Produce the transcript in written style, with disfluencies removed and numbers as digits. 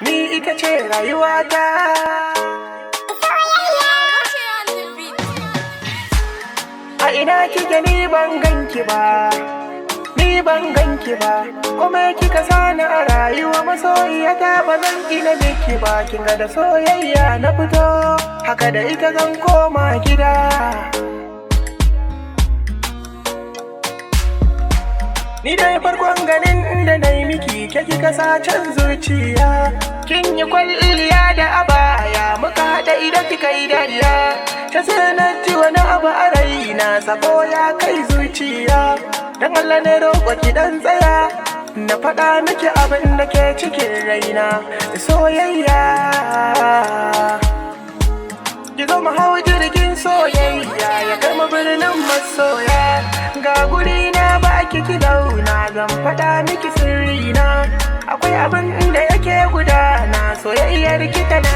ni ita ce rayuwata. A ina kike ni ban ganki ba, ni ban ganki ba, kuma kika sani a rayuwa masoyiyata ba zan gina miki ba. Kinga da soyayya na fito, haka da ita zan koma gida. Ni dai farkon ganin da na yi miki ke kika sa can zuciya. Kin yi kwalliya da abaya, muka haɗa idan kika yi dariya. Ta sanar ji wani abu a raina, sabo ya kai zuciya. Dan Allah ne roƙo ki dan tsaya, na faɗa miki abin da ke cikin raina. Soyayya, ki zo mu hau jirgin soyayya, ya kai mu birnin masoya. Ga guri na baki ki launa, zan faɗa miki sirrina. Akwai abin da yake gudana, soyayyar ki tana